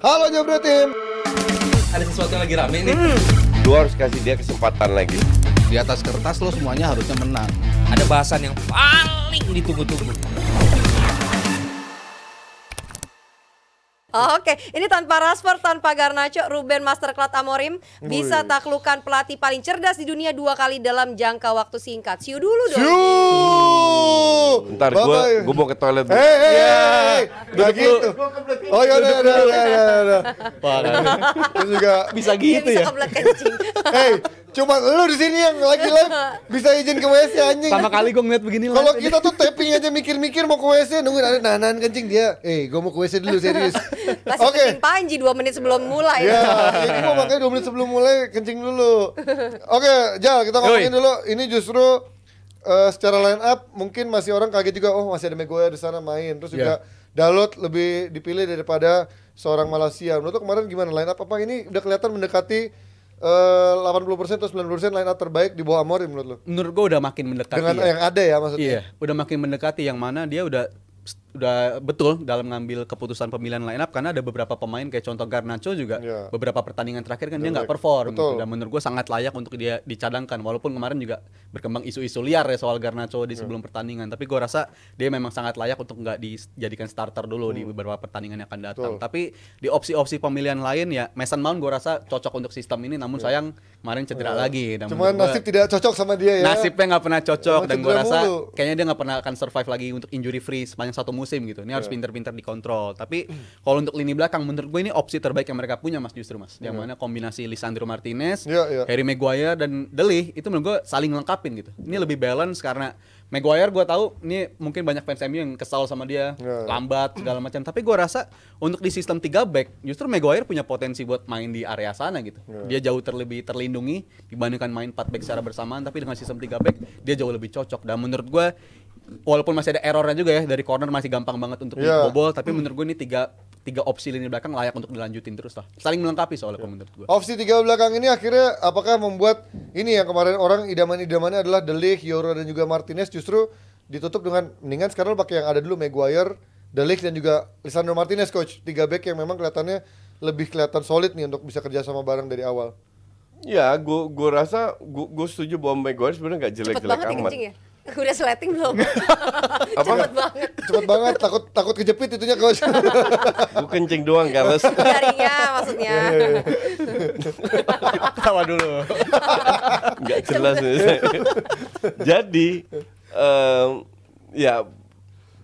Halo Jabra Tim. Ada sesuatu yang lagi rame nih. Lu harus kasih dia kesempatan lagi. Di atas kertas lo semuanya harusnya menang. Ada bahasan yang paling ditunggu-tunggu. Oke, ini tanpa Rashford, tanpa Garnacho, Ruben Masterclass Amorim bisa taklukkan pelatih paling cerdas di dunia 2 kali dalam jangka waktu singkat. Siu dulu dong. Ntar gue mau ke toilet. Hei, udah gitu. Oh ya udah. Terus juga Bisa Dia gitu bisa ya. kebelet kencing. Hei, cuma lu di sini yang lagi live bisa izin ke WC anjing. Pertama kali gue ngeliat begini Kalau live. kita tuh tapping aja mikir-mikir mau ke WC, nungguin ada nahan kencing dia. Gue mau ke WC dulu serius. Kasih Oke. kencing Panji 2 menit sebelum mulai. Ya, ini gua makanya 2 menit sebelum mulai kencing dulu. Oke, Jal, kita ngomongin dulu. Ini justru secara line up mungkin masih orang kaget juga. Oh, masih ada Maguire di sana main. Terus juga Dalot lebih dipilih daripada seorang Malaysia. Menurut lu kemarin gimana line up? Apa ini udah kelihatan mendekati 80% atau 90% line up terbaik di bawah Amorim menurut lu? Menurut gue udah makin mendekati. Dengan yang ada ya maksudnya. Iya, udah makin mendekati yang mana dia udah betul dalam ngambil keputusan pemilihan line up karena ada beberapa pemain kayak contoh Garnacho juga beberapa pertandingan terakhir kan dia nggak perform gitu. Dan menurut gue sangat layak untuk dia dicadangkan walaupun kemarin juga berkembang isu-isu liar ya soal Garnacho di sebelum pertandingan, tapi gue rasa dia memang sangat layak untuk nggak dijadikan starter dulu di beberapa pertandingan yang akan datang. Tapi di opsi-opsi pemilihan lain ya Mason Mount gue rasa cocok untuk sistem ini, namun sayang kemarin cedera lagi. Dan Cuman nasib tidak cocok sama dia ya. nasibnya nggak pernah cocok Emang dan gue cedera rasa mulu. kayaknya dia nggak pernah akan survive lagi untuk injury free sepanjang satu musim gitu. Ini harus pinter-pinter dikontrol. Tapi kalau untuk lini belakang menurut gue ini opsi terbaik yang mereka punya mas, justru mas. Yang mana kombinasi Lisandro Martinez, Harry Maguire dan De Ligt itu menurut gue saling lengkapin gitu. Ini lebih balance karena Maguire gue tahu ini mungkin banyak fans MU yang kesal sama dia, lambat segala macam. Tapi gue rasa untuk di sistem 3 back justru Maguire punya potensi buat main di area sana gitu. Dia jauh lebih terlindungi dibandingkan main 4 back secara bersamaan, tapi dengan sistem 3 back dia jauh lebih cocok. Dan menurut gue walaupun masih ada errornya juga ya, dari corner masih gampang banget untuk dibobol, tapi menurut gue ini tiga opsi lini belakang layak untuk dilanjutin terus lah. Saling melengkapi soalnya kalau menurut gue. Opsi 3 belakang ini akhirnya apakah membuat ini yang kemarin orang idaman-idamannya adalah De Ligt, Yoro dan juga Martinez justru ditutup dengan mendingan sekarang pakai yang ada dulu Maguire, De Ligt dan juga Lisandro Martinez coach. 3 back yang memang kelihatannya lebih kelihatan solid nih untuk bisa kerja sama bareng dari awal. Ya, gue rasa gue setuju bahwa Maguire sebenarnya nggak Cepet jelek-jelek banget nih amat. kencing ya. Udah sleting belum? Apa? Cepet banget. Cepet banget, takut kejepit itunya coach. Gue kencing doang, Carlos. Jarinya maksudnya. Ketawa dulu. Nggak jelas. Jadi, ya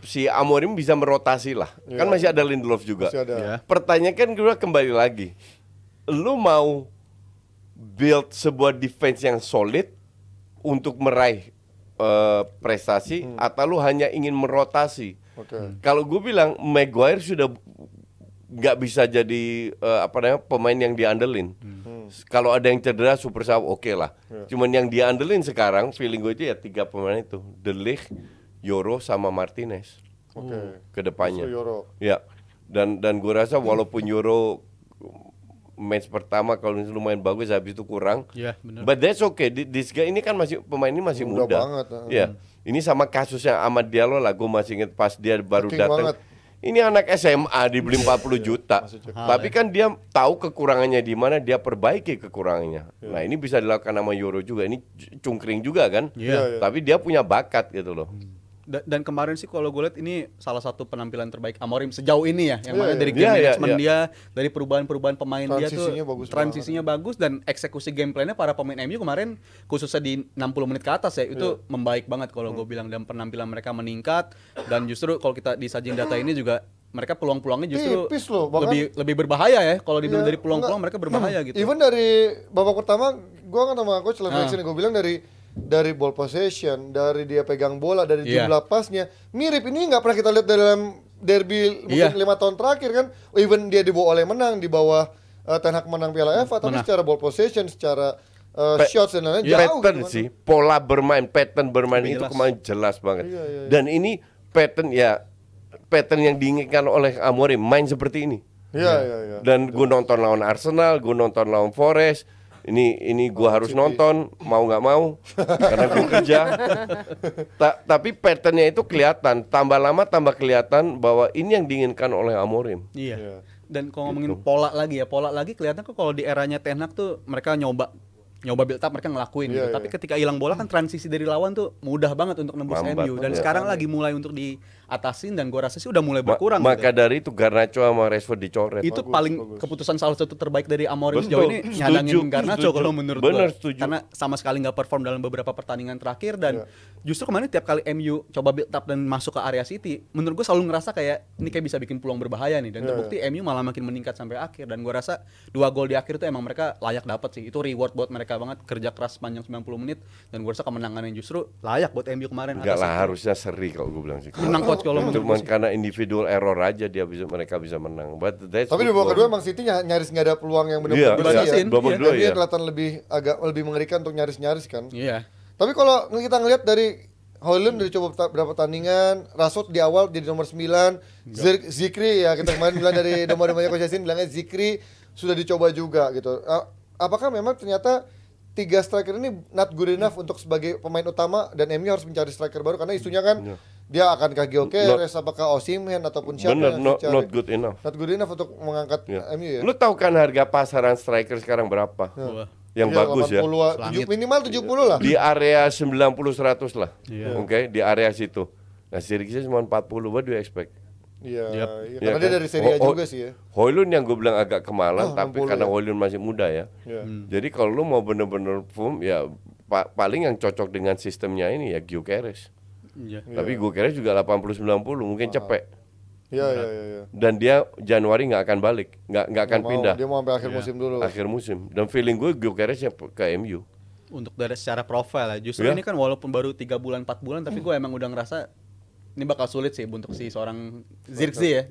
si Amorim bisa merotasi lah. Kan masih ada Lindelof juga. Masih ada. Pertanyaan kan gue kembali lagi. Lu mau build sebuah defense yang solid untuk meraih prestasi atau lu hanya ingin merotasi? Kalau gue bilang Maguire sudah nggak bisa jadi pemain yang diandelin. Kalau ada yang cedera super sub oke lah. Cuman yang diandelin sekarang feeling gue itu ya 3 pemain itu, De Ligt, Yoro sama Martinez. Kedepannya. Ya. Dan gue rasa walaupun Yoro match pertama kalau lumayan bagus, habis itu kurang. Iya, benar. But that's okay. This guy ini kan pemain ini masih muda. banget. Ya. Ini sama kasusnya Amad Diallo lah, gue masih inget pas dia baru King datang. banget. Ini anak SMA dibeli 40 juta. Tapi kan dia tahu kekurangannya di mana, dia perbaiki kekurangannya. Nah, ini bisa dilakukan sama Yoro juga. Ini cungkring juga kan. Tapi dia punya bakat gitu loh. Dan kemarin sih kalau gue lihat ini salah satu penampilan terbaik Amorim sejauh ini ya, yang mana dari Iya, game iya, management iya. dia, dari perubahan-perubahan pemain dia tuh Transisinya bagus dan eksekusi gameplaynya para pemain MU kemarin khususnya di 60 menit ke atas ya itu membaik banget kalau gue bilang, dan penampilan mereka meningkat. Dan justru kalau kita disajin data ini juga mereka peluang-peluangnya justru Tipis loh, bahkan lebih berbahaya ya kalau dibilang dari peluang-peluang mereka berbahaya gitu. Even dari babak pertama, gua kan sama coach live reaction gue bilang dari ball possession, dari dia pegang bola, dari jumlah pasnya mirip. Ini nggak pernah kita lihat dalam derby mungkin 5 tahun terakhir kan. Even dia dibawa oleh menang di bawah Ten Hag menang Piala FA, tapi secara ball possession, secara shots dan lain-lain jauh. Pattern gitu, sih, pola bermain, pattern bermain Lebih itu jelas. kemarin jelas banget. Dan ini pattern yang diinginkan oleh Amorim, main seperti ini. Iya. Dan gue nonton lawan Arsenal, gue nonton lawan Forest. Ini gue harus nonton, mau nggak mau, karena gue kerja. Tapi patternnya itu kelihatan, tambah lama tambah kelihatan bahwa ini yang diinginkan oleh Amorim. Iya. Dan kalau ngomongin pola lagi kelihatan kok kalau di eranya Ten Hag tuh mereka nyoba build up, mereka ngelakuin gitu. Tapi ketika hilang bola kan transisi dari lawan tuh mudah banget untuk nembus MU. Dan sekarang lagi mulai untuk diatasin dan gua rasa sih udah mulai berkurang. Maka gitu. dari itu Garnacho sama Rashford dicoret. Itu paling keputusan salah satu terbaik dari Amorim sejauh ini, nyadangin Garnacho kalau menurut gua. Karena sama sekali nggak perform dalam beberapa pertandingan terakhir dan justru kemarin tiap kali MU coba build up dan masuk ke area City, menurut gua selalu ngerasa kayak ini kayak bisa bikin peluang berbahaya nih, dan terbukti MU malah makin meningkat sampai akhir. Dan gua rasa 2 gol di akhir itu emang mereka layak dapat sih. Itu reward buat mereka banget, kerja keras sepanjang 90 menit, dan gue rasa kemenangan yang justru layak buat MU kemarin. Enggak lah, harusnya seri kalau gue bilang sih. Menang coach kalau menurut Cuman karena individual error aja mereka bisa menang. Tapi di babak kedua emang City nyaris nggak ada peluang yang benar-benar batasin. Babak kedua ya. Kelihatan agak lebih mengerikan untuk nyaris-nyaris kan. Iya. Tapi kalau kita ngelihat dari Højlund dari coba berapa pertandingan, Rashford di awal jadi nomor 9, Zikri ya kita kemarin bilang dari nomor-nomornya Coach Yasin bilangnya Zikri sudah dicoba juga gitu. Apakah memang ternyata 3 striker ini not good enough untuk sebagai pemain utama dan MU harus mencari striker baru karena isunya kan dia akankah Gyökeres, apakah Osimhen ataupun siapa yang not good enough. Not good enough untuk mengangkat MU ya. Lu tahu kan harga pasaran striker sekarang berapa? Yang bagus 80, minimal 70 lah. Di area 90-100 lah. Oke, di area situ. Nah, Sirkisnya cuma 40, what do you expect? Iya, karena dia dari Serie A juga sih ya. Højlund yang gue bilang agak kemalan, tapi karena Højlund masih muda ya. Jadi kalau lu mau bener-bener form ya paling yang cocok dengan sistemnya ini ya Gyökeres. Tapi Gyökeres juga 80-90 mungkin cepet. Iya. Dan dia Januari nggak akan balik, nggak akan pindah. Dia mau sampai akhir musim dulu. Akhir musim. Dan feeling gue Gyökeres ke MU. Untuk dari secara profil ya, justru ini kan walaupun baru 3 bulan 4 bulan, tapi gue emang udah ngerasa ini bakal sulit sih untuk si seorang Zirkzee ya.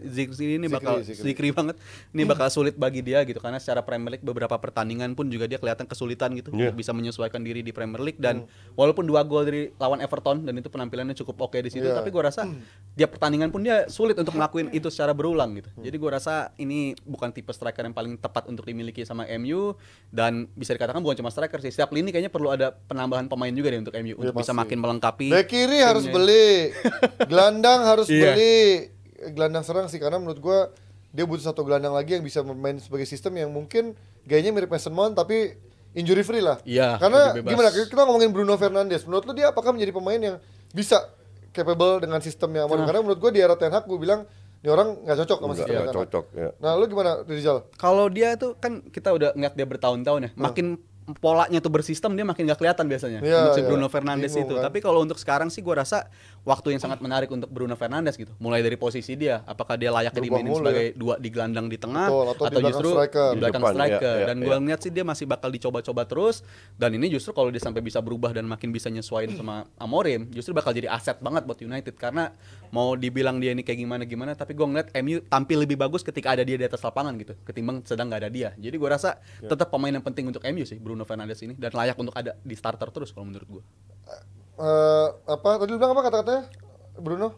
Zirkzee ini bakal Zikri banget. Ini bakal sulit bagi dia gitu karena secara Premier League beberapa pertandingan pun juga dia kelihatan kesulitan gitu untuk bisa menyesuaikan diri di Premier League. Dan walaupun 2 gol dari lawan Everton dan itu penampilannya cukup oke di situ, tapi gue rasa dia pertandingan pun dia sulit untuk ngelakuin itu secara berulang gitu. Jadi gue rasa ini bukan tipe striker yang paling tepat untuk dimiliki sama MU, dan bisa dikatakan bukan cuma striker sih. Setiap lini kayaknya perlu ada penambahan pemain juga deh untuk MU untuk bisa makin melengkapi. Bek kiri harus beli. Gelandang harus beli. Gelandang serang sih karena menurut gua dia butuh 1 gelandang lagi yang bisa bermain sebagai sistem yang mungkin gayanya mirip Mason Mount tapi injury free lah. Karena gimana kita ngomongin Bruno Fernandes, menurut lu dia apakah menjadi pemain yang bisa capable dengan sistemnya Amorim? Karena menurut gua di era Ten Hag gua bilang ini orang nggak cocok sama sistemnya Ten Hag. Cocok ya. Nah, lu gimana Rizal? Kalau dia tuh kan kita udah ngeliat dia bertahun-tahun ya, makin polanya tuh bersistem dia makin gak kelihatan biasanya untuk si Bruno Fernandes itu. Tapi kalau untuk sekarang sih gue rasa waktu yang sangat menarik untuk Bruno Fernandes gitu. Mulai dari posisi dia, apakah dia layaknya dimainin sebagai 2 di gelandang di tengah atau justru di belakang striker. Dan gue ngeliat sih dia masih bakal dicoba-coba terus, dan ini justru kalau dia sampai bisa berubah dan makin bisa nyesuaiin sama Amorim, justru bakal jadi aset banget buat United. Karena mau dibilang dia ini kayak gimana-gimana, tapi gue ngeliat MU tampil lebih bagus ketika ada dia di atas lapangan gitu, ketimbang sedang gak ada dia. Jadi gue rasa tetap pemain yang penting untuk MU sih Bruno Fernandes ini, dan layak untuk ada di starter terus kalau menurut gue. Tadi lu bilang apa kata-katanya Bruno?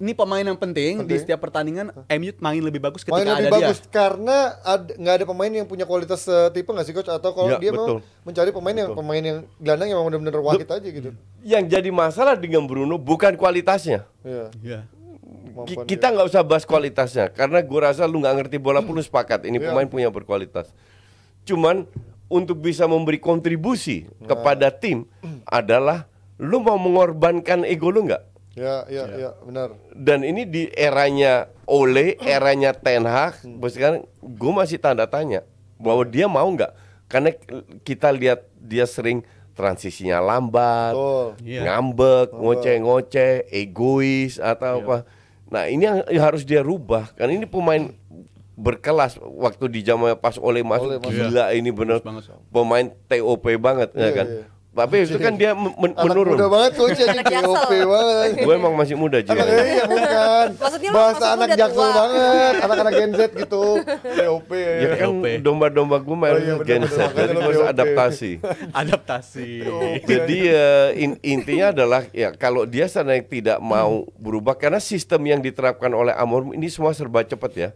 Ini pemain yang penting di setiap pertandingan. MU main lebih bagus ketika main lebih ada bagus dia. Karena nggak ada pemain yang punya kualitas tipe nggak sih coach? Atau kalau dia mau mencari pemain yang gelandang yang benar-benar wahid aja gitu. Yang jadi masalah dengan Bruno bukan kualitasnya. Kita nggak usah bahas kualitasnya karena gue rasa lu nggak ngerti bola pun lu sepakat ini pemain punya berkualitas. Cuman untuk bisa memberi kontribusi kepada tim adalah lu mau mengorbankan ego lu nggak? Ya, benar. Dan ini di eranya Ole, eranya Ten Hag, sekarang gue masih tanda tanya bahwa dia mau nggak? Karena kita lihat dia sering transisinya lambat, ngambek, ngoceh-ngoceh, egois atau apa. Nah ini yang harus dia rubah. Karena ini pemain berkelas waktu di zaman pas Ole masuk gila ini benar pemain TOP banget ya kan. Tapi itu kan dia menurun. Muda banget coach jadi TOP banget. Gue emang masih muda juga. Iya bukan. Bahasa anak jaksel banget, anak-anak Gen Z gitu. TOP ya kan domba-domba gue main Gen Z. Jadi gue harus adaptasi. Jadi intinya adalah ya kalau dia seandainya tidak mau berubah karena sistem yang diterapkan oleh Amorim ini semua serba cepat ya.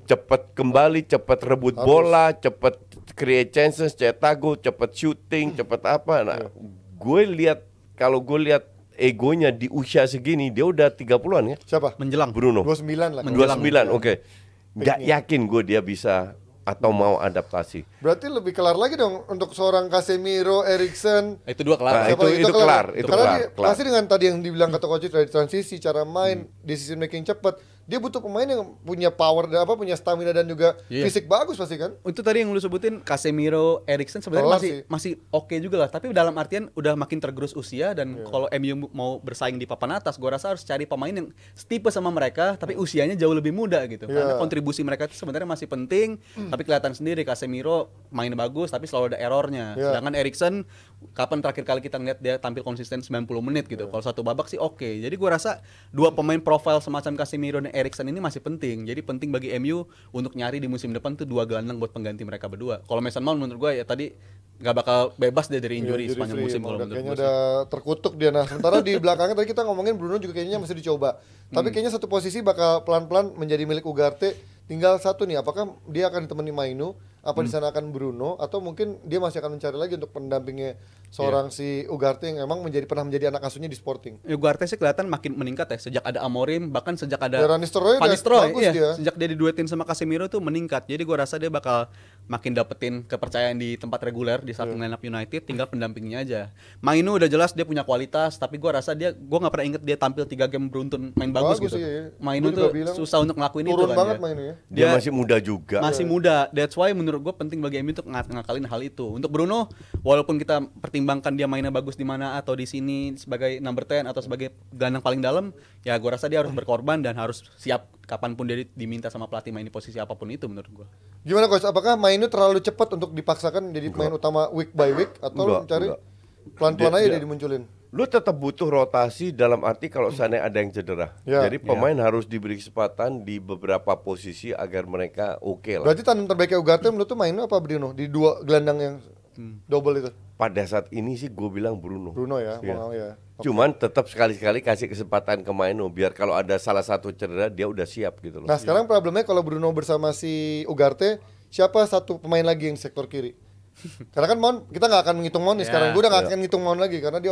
Cepat kembali, cepat rebut bola, cepat create chances, cetak gol, cepat shooting, cepat apa. Nah, kalau gue lihat egonya di usia segini, dia udah 30-an ya? Siapa? Menjelang Bruno. 29 lah. 29, oke. Nggak yakin gue dia bisa atau mau adaptasi. Berarti lebih kelar lagi dong untuk seorang Casemiro, Eriksen. Itu 2 kelar. Nah, itu kelar. Karena pasti dengan tadi yang dibilang kata coach dari transisi, cara main, decision making cepat, dia butuh pemain yang punya power dan punya stamina dan juga fisik bagus pasti kan. Itu tadi yang lu sebutin Casemiro, Eriksen sebenarnya masih oke juga lah, tapi dalam artian udah makin tergerus usia dan kalau MU mau bersaing di papan atas, gua rasa harus cari pemain yang setipe sama mereka tapi usianya jauh lebih muda gitu. Karena kontribusi mereka itu sebenarnya masih penting, tapi kelihatan sendiri Casemiro main bagus tapi selalu ada errornya. Sedangkan Eriksen kapan terakhir kali kita ngeliat dia tampil konsisten 90 menit gitu. Kalau satu babak sih oke. Jadi gua rasa dua pemain profil semacam Casemiro dan Eriksen ini masih penting. Jadi penting bagi MU untuk nyari di musim depan tuh 2 gelandang buat pengganti mereka berdua. Kalau Mason Mount menurut gue ya tadi nggak bakal bebas dia dari injury sepanjang musim kalau menurut gue. Kayaknya udah terkutuk dia. Nah, sementara di belakangnya tadi kita ngomongin Bruno juga kayaknya masih dicoba. Tapi kayaknya satu posisi bakal pelan-pelan menjadi milik Ugarte. Tinggal satu nih, apakah dia akan ditemani Mainu? Apa di sana akan Bruno atau mungkin dia masih akan mencari lagi untuk pendampingnya seorang si Ugarte yang emang pernah menjadi anak asuhnya di Sporting. Ugarte sih kelihatan makin meningkat ya sejak ada Amorim, bahkan sejak ada Van Nistelrooy sejak dia diduetin sama Casemiro tuh meningkat. Jadi gua rasa dia bakal makin dapetin kepercayaan di tempat reguler di starting lineup United, tinggal pendampingnya aja. Mainu udah jelas dia punya kualitas, tapi gua rasa gua nggak pernah inget dia tampil 3 game beruntun main bagus gitu. Mainu tuh susah untuk ngelakuin itu kan. Turun banget Mainu ya. Dia masih muda juga. Masih muda. That's why menurut gue penting bagi MU untuk ngakalin hal itu. Untuk Bruno, walaupun kita pertimbangkan dia mainnya bagus di mana atau di sini sebagai number 10 atau sebagai gelandang paling dalam, ya gue rasa dia harus berkorban dan harus siap kapanpun dia diminta sama pelatih main di posisi apapun itu menurut gue. Gimana coach? Apakah Mainu terlalu cepat untuk dipaksakan jadi pemain utama week by week atau mencari pelan-pelan aja dia dimunculin? Lu tetap butuh rotasi dalam arti kalau seandainya ada yang cedera. Jadi pemain harus diberi kesempatan di beberapa posisi agar mereka oke lah. Berarti tandem terbaiknya Ugarte menurut tuh Mainu apa Bruno di 2 gelandang yang double itu? Pada saat ini sih gue bilang Bruno. Bruno ya, mau ya. Cuman tetap sekali-sekali kasih kesempatan ke Mainu biar kalau ada salah satu cedera dia udah siap gitu loh. Nah sekarang problemnya kalau Bruno bersama si Ugarte, siapa satu pemain lagi yang sektor kiri? Karena kan Mount, kita nggak akan menghitung Mount nih sekarang. Gue udah nggak akan ngitung Mount lagi karena dia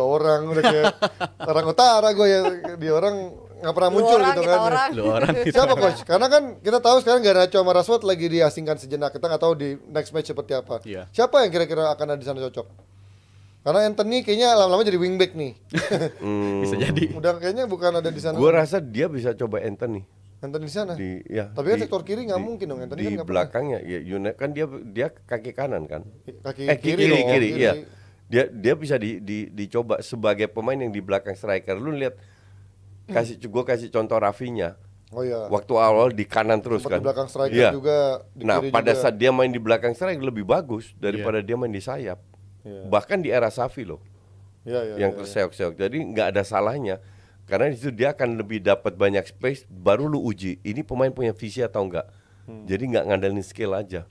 orang udah kayak orang utara gue ya, dia orang nggak pernah muncul gitu kan. Siapa coach? Karena kan kita tahu sekarang Garnacho sama Rashford lagi diasingkan sejenak. Kita nggak tahu di next match seperti apa. Siapa yang kira-kira akan ada di sana cocok? Karena Anthony kayaknya lama-lama jadi wingback nih. Bisa jadi. Udah kayaknya bukan ada di sana. Gue rasa dia bisa coba Anthony di sana. Tapi kan sektor kiri nggak mungkin dong Anthony di kan belakangnya. Ya United kan dia kaki kanan kan. Kiri. Iya. Dia bisa dicoba sebagai pemain yang di belakang striker. Lu lihat gue kasih contoh Rafinya. Oh iya. Waktu awal di kanan terus kan. Di belakang striker juga. Nah pada saat dia main di belakang striker lebih bagus daripada dia main di sayap. Bahkan di era Xavi loh. Yang terseok-seok. Jadi nggak ada salahnya. Karena itu dia akan lebih dapat banyak space. Baru lu uji. Ini pemain punya visi atau enggak. Jadi nggak ngandelin skill aja.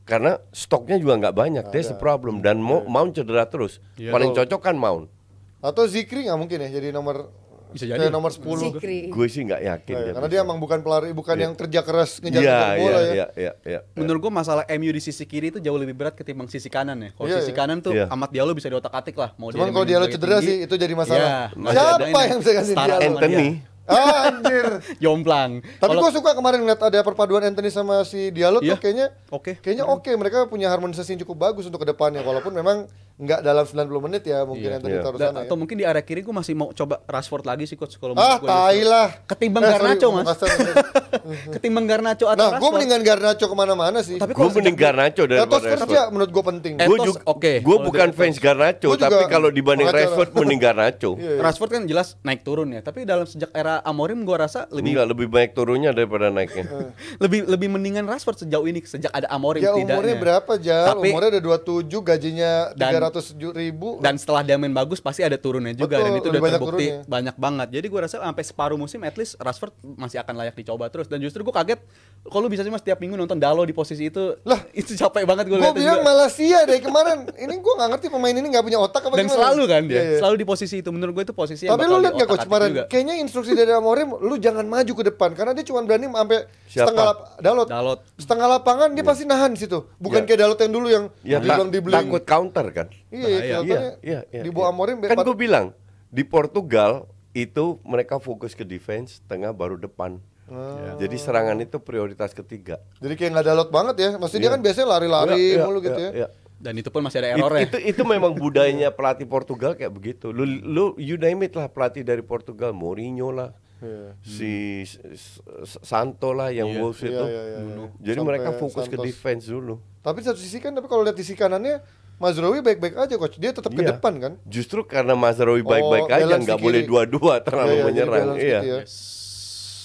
Karena stoknya juga nggak banyak, that's the problem. Dan Mount cedera terus. Paling cocok kan Mount. Atau Zikri nggak mungkin ya jadi nomor bisa jadi nomor 10. Gue sih nggak yakin. Karena dia emang bukan pelari, bukan yang kerja keras ngejar bola ya. Menurut gue masalah MU di sisi kiri itu jauh lebih berat ketimbang sisi kanan ya. Kalau sisi kanan tuh Amad Diallo bisa diotak-atik lah. Cuman kalau Diallo cedera sih itu jadi masalah. Siapa yang bisa kasih Diallo? Anthony. Anjir. Jomplang. Tapi gue suka kemarin ngeliat ada perpaduan Anthony sama si Diallo tuh kayaknya oke. Mereka punya harmonisasi yang cukup bagus untuk kedepannya. Walaupun memang nggak dalam 90 menit ya mungkin Anthony taruh sana. Atau mungkin di area kiri gue masih mau coba Rashford lagi sih coach kalau menurut gue. Tai lah. Ketimbang Garnacho mas. Ketimbang Garnacho atau Rashford. Gue mendingan Garnacho kemana-mana sih. Tapi gue mending Garnacho daripada Rashford. Kerja menurut gue penting. Gue bukan fans Garnacho, tapi kalau dibanding Rashford mending Garnacho. Rashford kan jelas naik turun ya. Tapi dalam sejak era Amorim gue rasa lebih banyak turunnya daripada naiknya. lebih mendingan Rashford sejauh ini sejak ada Amorim ya, tidaknya. Umurnya berapa Jal? Umurnya udah 27, gajinya 300.000. Dan setelah dia main bagus pasti ada turunnya juga. Dan itu udah terbukti banyak banget. Jadi gue rasa sampai separuh musim at least Rashford masih akan layak dicoba terus. Dan justru gue kaget kalau bisa sih mas tiap minggu nonton Dalot di posisi itu. Lah itu capek banget gue lihat. Gue bilang Malaysia dari kemarin. Ini gue gak ngerti pemain ini gak punya otak apa dan gimana. Selalu kan dia selalu di posisi itu. Menurut gue itu posisi yang tapi lu lihat gak coach kemarin juga. Kayaknya instruksi dari Amorim lu jangan maju ke depan karena dia cuma berani sampai setengah lapangan dia pasti nahan situ. Bukan kayak Dalot yang dulu yang takut counter kan. Iya. Di bawah Amorim kan gue bilang di Portugal itu mereka fokus ke defense, tengah baru depan. Jadi serangan itu prioritas ketiga. Jadi kayak nggak dalot banget ya. Maksudnya dia kan biasanya lari-lari mulu gitu ya. Dan itu pun masih ada errornya. Itu memang budayanya pelatih Portugal kayak begitu. Lu you name it lah, pelatih dari Portugal, Mourinho lah. Si Santo lah yang Wolves itu. Jadi sampai mereka fokus ke defense dulu. Tapi satu sisi kan, tapi kalau lihat sisi kanannya Mazraoui baik-baik aja coach. Dia tetap ke depan kan. Justru karena Mazraoui baik-baik aja, nggak boleh dua-dua terlalu menyerang.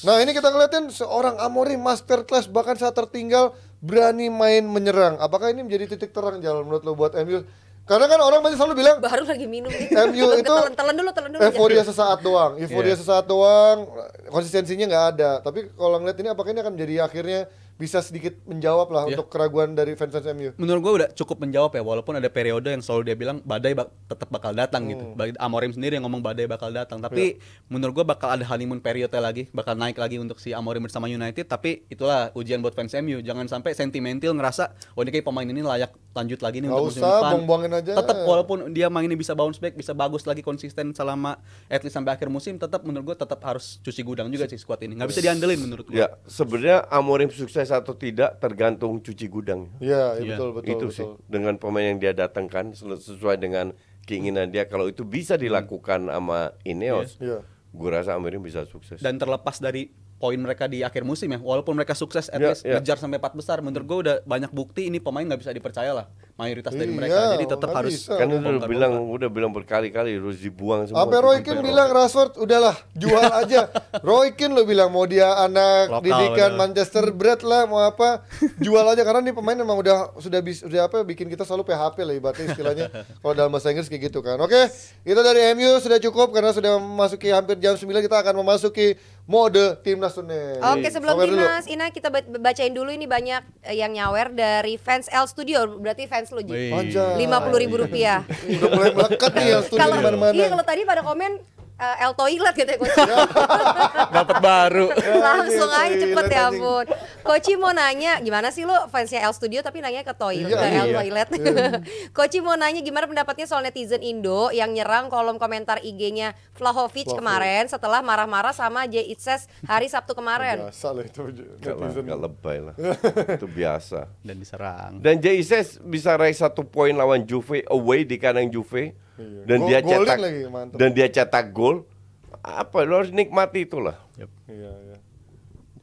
Nah ini kita ngeliatin seorang Amorim masterclass, bahkan saat tertinggal berani main menyerang. Apakah ini menjadi titik terang jalan menurut lo buat MU? Karena kan orang masih selalu bilang baru lagi minum nih. MU itu telan dulu. Euforia sesaat doang. Sesaat doang, konsistensinya nggak ada. Tapi kalau ngeliat ini apakah ini akan menjadi akhirnya bisa sedikit menjawab lah untuk keraguan dari fans MU. Menurut gue udah cukup menjawab ya, walaupun ada periode yang selalu dia bilang badai tetap bakal datang gitu. Amorim sendiri yang ngomong badai bakal datang, tapi menurut gue bakal ada honeymoon period lagi, bakal naik lagi untuk si Amorim bersama United. Tapi itulah ujian buat fans MU, jangan sampai sentimental ngerasa ini kayak pemain ini layak lanjut lagi nih untuk musim depan. Buang-buangin aja. Tetap walaupun dia mainnya bisa bounce back, bisa bagus lagi konsisten selama at least sampai akhir musim, tetap menurut gue tetap harus cuci gudang juga sih squad ini. Nggak bisa diandelin menurut gue. Ya, sebenarnya Amorim sukses atau tidak tergantung cuci gudang. Betul. Itu sih dengan pemain yang dia datangkan sesuai dengan keinginan dia. Kalau itu bisa dilakukan sama Ineos, gue rasa Amorim bisa sukses. Dan terlepas dari poin mereka di akhir musim ya, walaupun mereka sukses at least ngejar sampai 4 besar, menurut gue udah banyak bukti ini pemain nggak bisa dipercaya lah mayoritas dari mereka. Jadi tetap harus kan udah bilang berkali-kali harus dibuang semua. Apa Roy Keane bilang Rashford udahlah jual aja. Roy Keane lo bilang mau dia anak lokal, didikan Manchester Bread lah, mau apa jual aja, karena nih pemain memang sudah bikin kita selalu PHP lah ibaratnya istilahnya kalau dalam bahasa Inggris kayak gitu kan. Oke, kita dari MU sudah cukup karena sudah memasuki hampir jam 9, kita akan memasuki mode timnas Tunis. Oke, sebelum timnas Ina kita bacain dulu ini banyak yang nyawer dari fans L Studio, berarti fans lo Ji. Rp50.000. Udah mulai melekat nih yang studio di mana-mana. Iya, kalau tadi pada komen L toilet gitu ya Coach. Dapat baru. Langsung aja cepet ya ampun. Coach mau nanya, gimana sih lo fansnya L Studio tapi nanya ke toilet, L toilet. Coach mau nanya gimana pendapatnya soal netizen Indo yang nyerang kolom komentar IG-nya Vlahovic kemarin setelah marah-marah sama Jay Itzes hari Sabtu kemarin. Biasa lah itu netizen. Gak lebay lah. Itu biasa. Dan diserang. Dan Jay Itzes bisa raih 1 poin lawan Juve away di kandang Juve. Dan dia cetak gol. Apa lo harus nikmati itulah.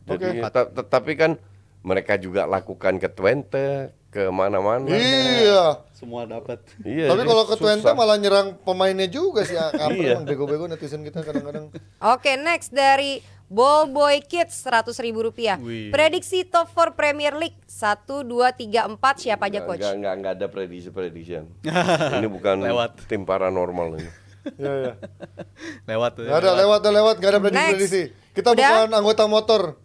Jadi tapi kan mereka juga lakukan ke Twente, ke mana-mana. Semua dapat. Tapi kalau ke Twente malah nyerang pemainnya juga sih. Emang bego-bego netizen kita kadang-kadang. Oke, next dari Ballboy Kids Rp100.000. Prediksi top 4 Premier League 1, 2, 3, 4 siapa aja Coach? Enggak ada prediction. Ini bukan tim paranormal ini. Lewat. Enggak ada lewat, enggak ada prediksi. Kita bukan anggota motor.